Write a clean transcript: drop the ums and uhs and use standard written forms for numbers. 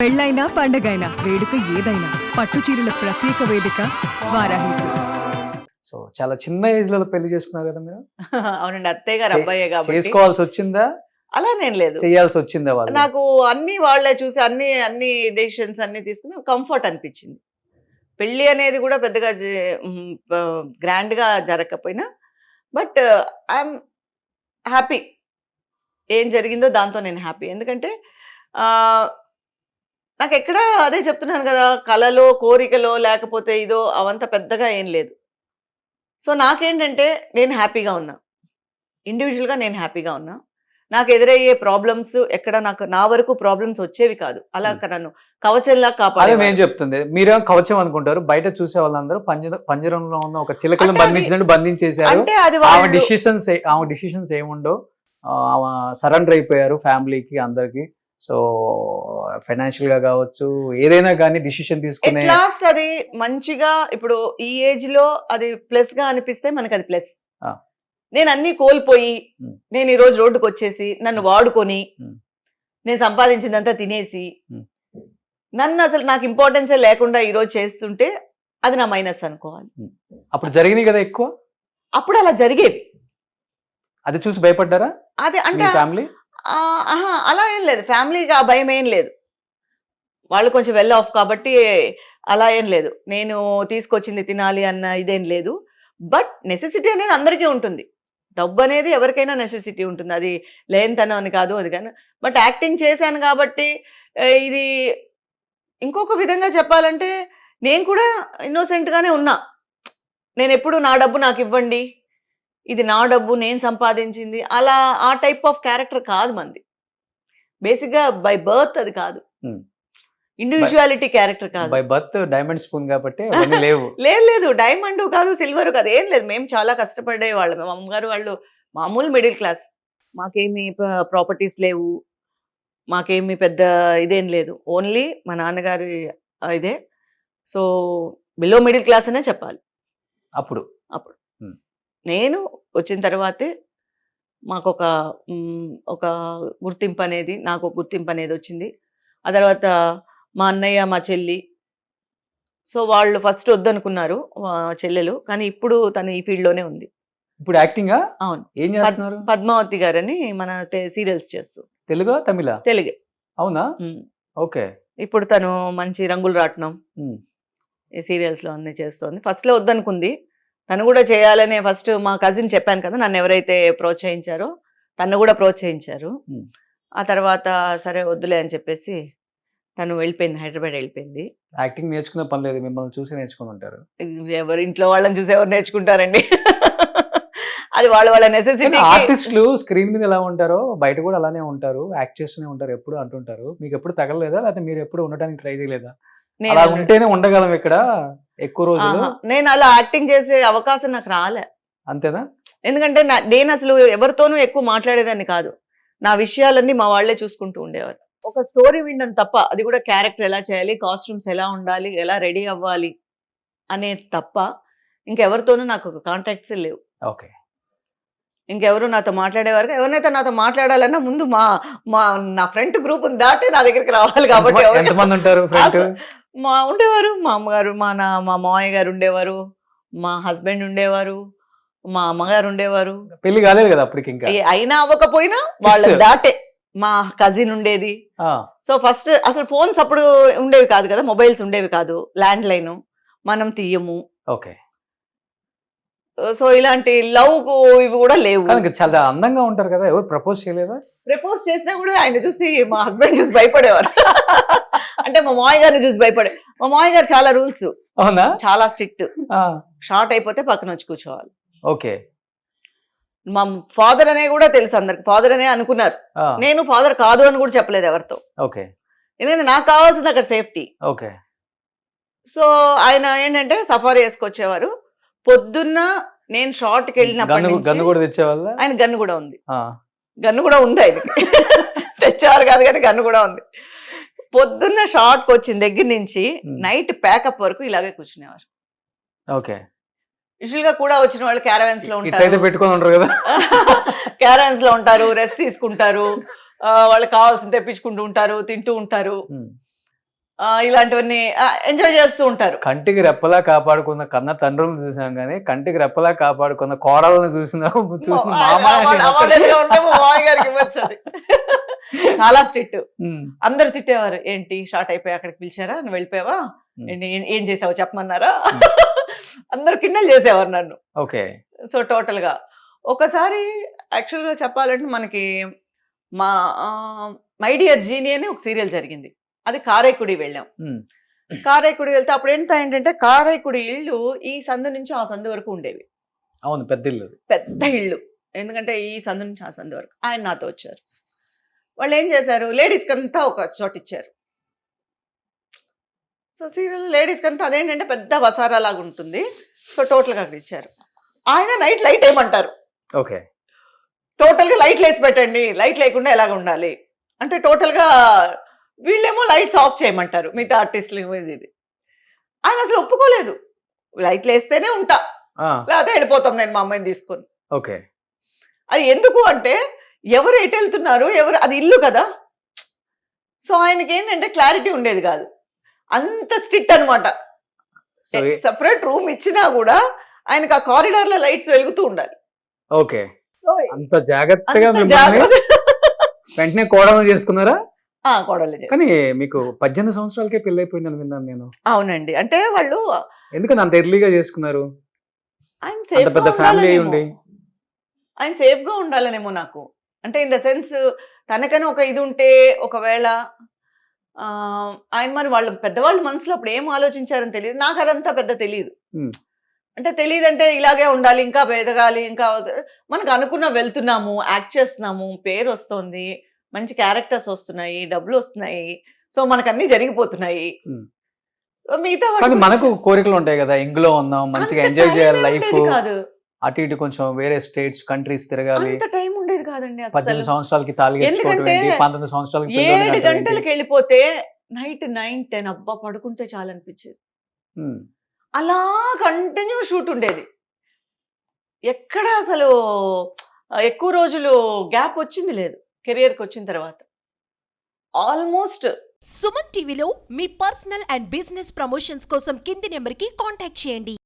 పెళ్ళైనా పండగైనా వేడుక ఏదైనా పట్టు చీరల ప్రత్యేక వేదిక వారాహి సిల్క్స్. సో చాలా చిన్న ఏజ్ లో పెళ్లి చేసుకున్నారు కదా మీరు. అవునండి, అత్తయ్య గారు అబ్బాయే కాబట్టి చేసుకోవాల్సి వచ్చిందా, అలానేం లేదు. చేయాల్సి వచ్చిందా వాళ్ళు? నాకు అన్ని వాళ్ళే చూసి అన్ని డెసిషన్స్ అన్ని తీసుకుని కంఫర్ట్ అనిపించింది. పెళ్లి అనేది కూడా పెద్దగా గ్రాండ్ గా జరగకపోయినా బట్ ఐఎమ్ హ్యాపీ. ఏం జరిగిందో దాంతో నేను హ్యాపీ. ఎందుకంటే నాకు ఎక్కడ అదే చెప్తున్నాను కదా, కళలో కోరికలో లేకపోతే ఇదో అవంతా పెద్దగా ఏం లేదు. సో నాకేంటంటే నేను హ్యాపీగా ఉన్నా, ఇండివిజువల్గా నేను హ్యాపీగా ఉన్నా. నాకు ఎదురయ్యే ప్రాబ్లమ్స్ ఎక్కడ నా వరకు ప్రాబ్లమ్స్ వచ్చేవి కాదు. అలా నన్ను కవచంలా కాపాడే. నేను చెప్తుంది మీరేమో కవచం అనుకుంటారు, బయట చూసే వాళ్ళందరూ పంజరంలో ఉన్న ఒక చిలకలను బంధించినట్టు బంధించేశారు. అంటే అది ఆమె డిసిషన్స్ ఏముండో సరెండర్ అయిపోయారు ఫ్యామిలీకి అందరికి. సో ఫైనాన్షియల్ గా కావచ్చు ఏదైనా కానీ డిసిషన్ తీసుకునే లాస్ట్ అది మంచిగా ఇప్పుడు ఈ ఏజ్ లో అది ప్లస్ గా అనిపిస్తే మనకు అది ప్లస్. నేను అన్ని కోల్పోయి నేను ఈ రోజు రోడ్డుకు వచ్చేసి నన్ను వాడుకొని నేను సంపాదించిందంతా తినేసి నన్ను అసలు నాకు ఇంపార్టెన్సే లేకుండా ఈ రోజు చేస్తుంటే అది నా మైనస్ అనుకోవాలి. అప్పుడు జరిగింది కదా ఎక్కువ, అప్పుడు అలా జరిగేవి. అది చూసి భయపడ్డారా? అదే అంటే ఫ్యామిలీ అలా ఏం లేదు, ఫ్యామిలీకి ఆ భయం ఏం లేదు. వాళ్ళు కొంచెం వెల్ ఆఫ్ కాబట్టి అలా ఏం లేదు. నేను తీసుకొచ్చింది తినాలి అన్న ఇదేం లేదు. బట్ నెసెసిటీ అనేది అందరికీ ఉంటుంది. డబ్బు అనేది ఎవరికైనా నెసెసిటీ ఉంటుంది, అది లేనితనం అని కాదు అది కానీ. బట్ యాక్టింగ్ చేశాను కాబట్టి ఇది ఇంకొక విధంగా చెప్పాలంటే నేను కూడా ఇన్నోసెంట్గానే ఉన్నా. నేను ఎప్పుడు నా డబ్బు నాకు ఇవ్వండి, ఇది నా డబ్బు నేను సంపాదించింది, అలా ఆ టైప్ ఆఫ్ క్యారెక్టర్ కాదు మంది. బేసిక్గా బై బర్త్ అది కాదు, ఇండివిజువాలిటీ క్యారెక్టర్ కాదు. బై బర్త్ డైమండ్ స్పూన్ కాబట్టి లేవు. లేదు, డైమండ్ కాదు, సిల్వర్ కాదు, ఏం లేదు. మేము చాలా కష్టపడే వాళ్ళం. మా అమ్మగారు వాళ్ళు మామూలు మిడిల్ క్లాస్. మాకేమి ప్రాపర్టీస్ లేవు, మాకేమి పెద్ద ఇదేం లేదు. ఓన్లీ మా నాన్నగారి ఇదే. సో బిలో మిడిల్ క్లాస్ అనే చెప్పాలి. అప్పుడు నేను వచ్చిన తర్వాతే మాకు ఒక గుర్తింపు అనేది, నాకు ఒక గుర్తింపు అనేది వచ్చింది. ఆ తర్వాత మా అన్నయ్య మా చెల్లి, సో వాళ్ళు ఫస్ట్ వద్దనుకున్నారు చెల్లెలు, కానీ ఇప్పుడు తను ఈ ఫీల్డ్లోనే ఉంది. ఇప్పుడు యాక్టింగ్? అవును. ఏం చేస్తున్నారు? పద్మావతి గారని మన సీరియల్స్ చేస్తూ. తెలుగు తమిళ? తెలుగే. అవునా? ఓకే. ఇప్పుడు తను మంచి రంగులు రాట్నం ఈ సీరియల్స్లో అన్నీ చేస్తోంది. ఫస్ట్లో వద్దనుకుంది, తను కూడా చేయాలనే. ఫస్ట్ మా కజిన్ చెప్పాను కదా, నన్ను ఎవరైతే ప్రోత్సహించారో తను కూడా ప్రోత్సహించారు. ఆ తర్వాత సరే వద్దులే అని చెప్పేసి తను వెళ్ళిపోయింది, హైదరాబాద్ వెళ్ళిపోయింది. యాక్టింగ్ నేర్చుకునే పని లేదు, మిమ్మల్ని చూసి నేర్చుకుని ఉంటారు. ఎవరు ఇంట్లో వాళ్ళని చూసి ఎవరు నేర్చుకుంటారండి? అది వాళ్ళ నెసెసిటీ. ఆర్టిస్టులు స్క్రీన్ మీద ఎలా ఉంటారో బయట కూడా అలానే ఉంటారు, యాక్ట్ చేస్తూనే ఉంటారు ఎప్పుడు అంటుంటారు. మీకు ఎప్పుడు తగలలేదా, లేకపోతే మీరు ఎప్పుడు ఉండడానికి ట్రై చేయలేదా? అలా ఉంటేనే ఉండగలం ఇక్కడ ఎక్కువ రోజులు. నేను అలా యాక్టింగ్ చేసే అవకాశం నాకు రాలే. అంతేనా? ఎందుకంటే నేను అసలు ఎవరితోనూ ఎక్కువ మాట్లాడేదాన్ని కాదు. నా విషయాలన్నీ మా వాళ్లే చూసుకుంటూ ఉండేవారు. ఒక స్టోరీ వినడం తప్ప, అది కూడా క్యారెక్టర్ ఎలా చేయాలి, కాస్ట్యూమ్స్ ఎలా ఉండాలి, ఎలా రెడీ అవ్వాలి అనేది తప్ప ఇంకెవరితోనూ నాకు కాంటాక్ట్స్ లేవు. ఓకే. ఇంకెవరు నాతో మాట్లాడేవారు, ఎవరినైతే నాతో మాట్లాడాలన్నా ముందు నా ఫ్రెండ్ గ్రూప్ దాటే నా దగ్గరికి రావాలి. కాబట్టి ఎంతమంది ఉంటారు ఫ్రెండ్? ఉండేవారు మా అమ్మగారు, మా మామయ్య గారు ఉండేవారు, మా హస్బెండ్ ఉండేవారు, మా అమ్మగారు ఉండేవారు. పెళ్లి కాలేదు కదా అప్పటికి? ఇంకా అయినా అవ్వకపోయినా వాళ్ళ దాటే మా కజిన్ ఉండేది. సో ఫస్ట్ అసలు ఫోన్స్ అప్పుడు ఉండేవి కాదు కదా, మొబైల్స్ ఉండేవి కాదు, ల్యాండ్ లైన్ మనం తీయము. ఓకే. సో ఇలాంటి లవ్ ఇవి కూడా లేవు. చాలా అందంగా ఉంటారు కదా, ఎవరు ప్రపోజ్ చేయలేదా? ప్రపోజ్ చేసినా కూడా ఆయన చూసి మా హస్బెండ్ చూసి భయపడేవారు. అంటే మా మామయ్య గారిని చూసి భయపడే. మా మామయ్య గారు చాలా రూల్స్. అవునా? చాలా స్ట్రిక్ట్. షార్ట్ అయిపోతే పక్కన వచ్చి కూర్చోవాలి. ఓకే. మా ఫాదర్ అనే కూడా తెలుసు అందరికి, ఫాదర్ అనే అనుకున్నారు. నేను ఫాదర్ కాదు అని కూడా చెప్పలేదు ఎవరితో. ఓకే. ఎందుకంటే నాకు కావాల్సింది అక్కడ సేఫ్టీ. ఓకే. సో ఆయన ఏంటంటే సఫారీ వేసుకొచ్చేవారు. పొద్దున్న నేను షార్ట్కి వెళ్ళినప్పుడు గన్ను కూడా తెచ్చేవాళ్ళ? ఆయన గన్ను కూడా ఉంది. గన్ను కూడా ఉంది ఆయనకి. తెచ్చేవారు కాదు కానీ గన్ను కూడా ఉంది. పొద్దున్న షార్ట్కి వచ్చిన దగ్గర నుంచి నైట్ ప్యాకప్ వరకు ఇలాగే కూర్చునేవారు. ఓకే. యూజువల్ గా కూడా వచ్చిన వాళ్ళు క్యారవాన్స్ లో ఉంటారు, పెట్టుకొని ఉంటారు కదా. క్యారవాన్స్ లో ఉంటారు, రెస్ట్ తీసుకుంటారు, వాళ్ళకి కావాల్సింది తెప్పించుకుంటూ ఉంటారు, తింటూ ఉంటారు. ఇలాంటివన్నీ ఎంజాయ్ చేస్తూ ఉంటారు. కంటికి రెప్పలా కాపాడుకున్న కన్న తండ్రులను చూసాం కానీ కంటికి రెప్పలా కాపాడుకున్న కోడలను చూసిన అవార్డు ఉంటే మా మామయ్య గారికి ఇవ్వచ్చు అది. చాలా స్ట్రిక్ట్. అందరు తిట్టేవారు, ఏంటి షార్ట్ అయిపోయి అక్కడికి పిలిచారా, నువ్వు వెళ్ళిపోయావా, ఏం చేసావో చెప్పమన్నారా, అందరు కిండల్ చేసేవారు నన్ను. ఓకే. సో టోటల్ గా ఒకసారి యాక్చువల్ గా చెప్పాలంటే మనకి మా మై డియర్ జీని అని ఒక సీరియల్ జరిగింది. అది కారైకుడి వెళ్ళాం. కారైకుడి వెళ్తే అప్పుడు ఏంటంటే కారైకుడి ఇళ్ళు ఈ సందు నుంచి ఆ సందు వరకు ఉండేవి. అవును, పెద్ద ఇల్లు, పెద్ద ఇళ్ళు. ఎందుకంటే ఈ సందు నుంచి ఆ సందు వరకు ఆయన నాతో వచ్చారు. వాళ్ళు ఏం చేశారు, లేడీస్కి అంతా ఒక చోట ఇచ్చారు. సో సీరియల్ లేడీస్కి అంతా అదేంటంటే పెద్ద వసారా లాగా ఉంటుంది. సో టోటల్గా అక్కడ ఇచ్చారు. ఆయన నైట్ లైట్ వేయమంటారు. ఓకే. టోటల్గా లైట్ వేసి పెట్టండి, లైట్ లేకుండా ఎలాగ ఉండాలి అంటే టోటల్గా వీళ్ళేమో లైట్స్ ఆఫ్ చేయమంటారు మిగతా ఆర్టిస్టులు. ఇది ఆయన అసలు ఒప్పుకోలేదు. లైట్లు వేస్తేనే ఉంటా, లేకపోతే వెళ్ళిపోతాం నేను మా అమ్మాయిని తీసుకొని. ఓకే. అది ఎందుకు అంటే ఎవరు ఎటు వెళ్తున్నారు, ఎవరు, అది ఇల్లు కదా. సో ఆయనకి ఏంటంటే క్లారిటీ ఉండేది కాదు. అంత స్ట్రిక్ట్ అనమాట. సపరేట్ రూమ్ ఇచ్చినా కూడా ఆయనకు ఆ కారిడార్ లో లైట్స్ వెలుగుతూ ఉండాలి. ఓకే. అంత జాగ్రత్తగా వెంటనే కోడలు చేసుకున్నారా? కోడలు. కానీ మీకు 18 సంవత్సరాలకే పెళ్లి అయిపోయిందని విన్నాను నేను. అవునండి. అంటే వాళ్ళు ఎందుకని అంత ఎర్లీగా చేసుకున్నారు? ఆయన పెద్ద ఫ్యామిలీ అయి ఉండి ఆయన సేఫ్ గా ఉండాలనేమో నాకు. అంటే ఇన్ ద సెన్స్ తనకని ఒక ఇది ఉంటే ఒకవేళ ఆయన మరి వాళ్ళ పెద్దవాళ్ళ మనసులో అప్పుడు ఏం ఆలోచించారని తెలియదు. నాకు అదంతా పెద్ద తెలియదు. అంటే తెలియదంటే ఇలాగే ఉండాలి, ఇంకా ఎదగాలి, ఇంకా మనకు అనుకున్న వెళ్తున్నాము, యాక్ట్ చేస్తున్నాము, పేరు వస్తుంది, మంచి క్యారెక్టర్స్ వస్తున్నాయి, డబ్బులు వస్తున్నాయి, సో మనకు అన్ని జరిగిపోతున్నాయి. మిగతా మనకు కోరికలు ఉంటాయి కదా, ఇంగ్లో ఉన్నాం, మంచిగా ఎంజాయ్ చేయాలి లైఫ్, కాదు అటు ఇటు కొంచెం వేరే స్టేట్స్ కంట్రీస్ తిరగాలి. అంత టైం ఉండేది కాదండి. 18 సంవత్సరాలకి తాళి కట్టుకోవడం, 19 సంవత్సరాలకి 7 గంటలకు వెళ్ళిపోతే నైట్ 9-10 అబ్బా పడుకుంటే చాలా అనిపించేది. అలా కంటిన్యూ షూట్ ఉండేది. ఎక్కడ అసలు ఎక్కువ రోజులు గ్యాప్ వచ్చింది లేదు కెరియర్కి వచ్చిన తర్వాత. ఆల్మోస్ట్ సుమన్ టీవీలో మీ పర్సనల్ అండ్ బిజినెస్ ప్రమోషన్స్ కోసం కింది నెంబర్కి కాంటాక్ట్ చేయండి.